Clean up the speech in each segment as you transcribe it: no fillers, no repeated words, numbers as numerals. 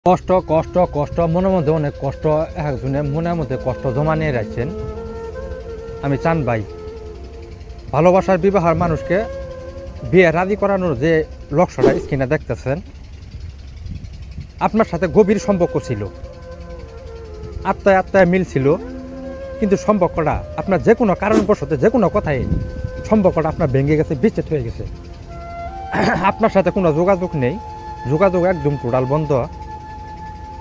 কষ্ট কষ্ট কষ্ট মনের মধ্যে অনেক কষ্ট, একজনের মনের মধ্যে কষ্ট জমা নিয়ে রাখছেন। আমি চান ভাই ভালোবাসার বিবাহের মানুষকে বিয়ে রাজি করানোর যে লক্ষ্যটা স্ক্রিনে দেখতেছেন, আপনার সাথে গভীর সম্পর্ক ছিল, আত্মায় আত্মায় মিল ছিল, কিন্তু সম্পর্কটা আপনার যে কোনো কারণবশত যে কোনো কথায় সম্পর্কটা আপনার ভেঙে গেছে, বিচ্ছেদ হয়ে গেছে। আপনার সাথে কোনো যোগাযোগ নেই, যোগাযোগ একদম টোটাল বন্ধ।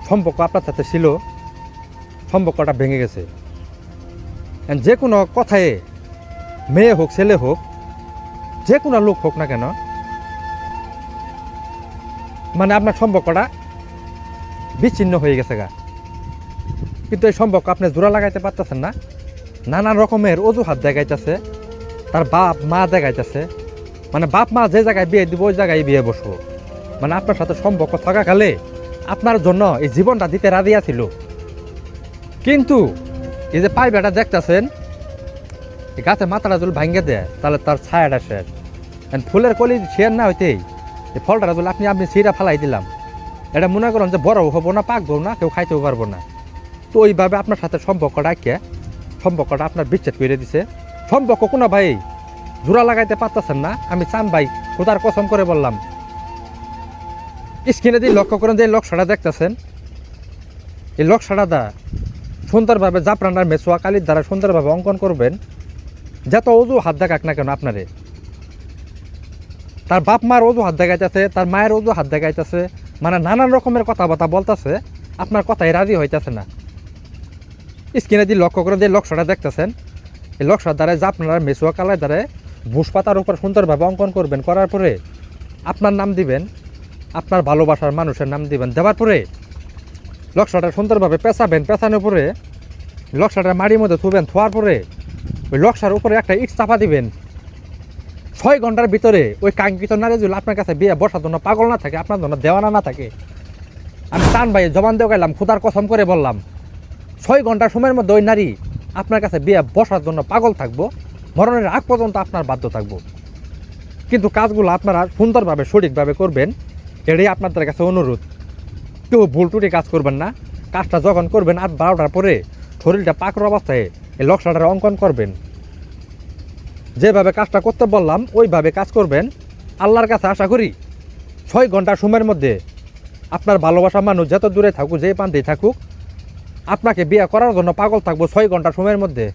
সম্পর্ক আপনার সাথে ছিল, সম্পর্কটা ভেঙে গেছে। যে কোনো কথায় মেয়ে হোক ছেলে হোক যে কোনো লোক হোক না কেন, মানে আপনার সম্পর্কটা বিচ্ছিন্ন হয়ে গেছে গা। কিন্তু এই সম্পর্ক আপনি জোড়া লাগাইতে পারতেছেন না, নানান রকমের অজুহাত দেখাইতেছে, তার বাপ মা দেখাইতেছে, মানে বাপ মা যে জায়গায় বিয়ে দিব ওই জায়গায় বিয়ে বসবো। মানে আপনার সাথে সম্পর্ক থাকাকালে আপনার জন্য এই জীবনটা দিতে রাজি ছিল। কিন্তু এই যে পাইবাটা দেখতেছেন, এই গাছে মাথাটা যদি ভাঙ্গে দেয় তাহলে তার ছায়াটা শেষ। ফুলের কলি শেয়ার না হইতেই এই ফলটা যদি আপনি ছিঁড়া ফেলাই দিলাম, এটা মনে করেন যে বড় হবো না, পাকবো না, কেউ খাইতেও পারবো না। তো ওইভাবে আপনার সাথে সম্পর্কটা আপনার বিচ্ছেদ করে দিছে। সম্পর্ক কোনো ভাই জোড়া লাগাইতে পারতেছেন না। আমি চান ভাই খোদার কসম করে বললাম, স্ক্রিনে দিয়ে লক্ষ্য করেন যে লক্ষ্যটা দেখতেছেন, এই লক্ষ্যটা সুন্দরভাবে জাফরানার মেসোয়া কালির দ্বারা সুন্দরভাবে অঙ্কন করবেন। যত অজু হাত দেখাক না কেন আপনারে, তার বাপ মার অজু হাত দেখাইতেছে, তার মায়ের অজু হাত দেখাইতেছে, মানে নানান রকমের কথাবার্তা বলতেছে, আপনার কথাই রাজি হইতেছে না। স্ক্রিনে দিয়ে লক্ষ্য করেন যে লক্ষ্যটা দেখতেছেন, এই লক্ষ্যর দ্বারা জাফরানার মেসোয়া কালার দ্বারা ভুষ পাতার উপর সুন্দরভাবে অঙ্কন করবেন। করার পরে আপনার নাম দিবেন, আপনার ভালোবাসার মানুষের নাম দিবেন। দেওয়ার পরে লক্ষ্যটা সুন্দরভাবে পেঁচাবেন। পেঁচানোর পরে লক্ষ্যটা মাটির মধ্যে থুবেন। থোয়ার পরে ওই লক্ষ্যের উপরে একটা ইট চাপা দিবেন। 6 ঘন্টার ভিতরে ওই কাঙ্ক্ষিত নারী যদি আপনার কাছে বিয়ে বসার জন্য পাগল না থাকে, আপনার জন্য দেওয়ানা না থাকে, আমি চান ভাই জবান দেওয়া গেলাম, খোদার কসম করে বললাম, 6 ঘন্টার সময়ের মধ্যে ওই নারী আপনার কাছে বিয়ে বসার জন্য পাগল থাকবো, মরণের আগ পর্যন্ত আপনার বাধ্য থাকবো। কিন্তু কাজগুলো আপনারা সুন্দরভাবে সঠিকভাবে করবেন, এটাই আপনাদের কাছে অনুরোধ। কেউ ভুল টুটি কাজ করবেন না। কাজটা যখন করবেন 8-12টার পরে শরীরটা পাকড় অবস্থায় এই লক্ষ্যটার অঙ্কন করবেন। যেভাবে কাজটা করতে বললাম ওইভাবে কাজ করবেন। আল্লাহর কাছে আশা করি 6 ঘন্টার সময়ের মধ্যে আপনার ভালোবাসা মানুষ যত দূরে থাকুক, যে প্রান্তেই থাকুক, আপনাকে বিয়ে করার জন্য পাগল থাকবো। 6 ঘন্টার সময়ের মধ্যে,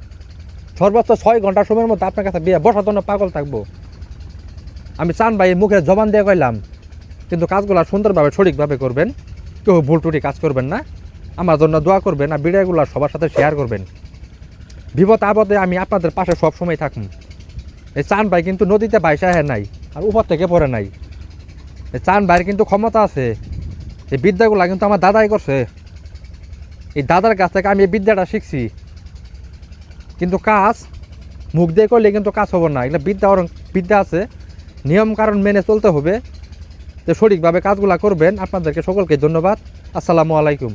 সর্বোচ্চ 6 ঘন্টার সময়ের মধ্যে আপনার কাছে বিয়ে বসার জন্য পাগল থাকবো। আমি চান ভাই মুখে জবান দিয়ে কইলাম, কিন্তু কাজগুলো সুন্দরভাবে সঠিকভাবে করবেন। কেউ ভুল টুটি কাজ করবেন না। আমার জন্য দোয়া করবেন আর ভিডিওগুলো সবার সাথে শেয়ার করবেন। বিপদ আপদে আমি আপনাদের পাশে সবসময় থাকুন। এই চান ভাই কিন্তু নদীতে ভাইসা নাই আর উপর থেকে পড়ে নাই। এই চান ভাইয়ের কিন্তু ক্ষমতা আছে। এই বিদ্যাগুলো কিন্তু আমার দাদাই করছে। এই দাদার কাছ থেকে আমি এই বিদ্যাটা শিখছি। কিন্তু কাজ মুখ দিয়ে করলে কিন্তু কাজ হবো না। এগুলো বিদ্যা আছে, নিয়ম কারণ মেনে চলতে হবে। তো সঠিকভাবে কাজগুলো করবেন। আপনাদেরকে সকলকে ধন্যবাদ। আসসালামু আলাইকুম।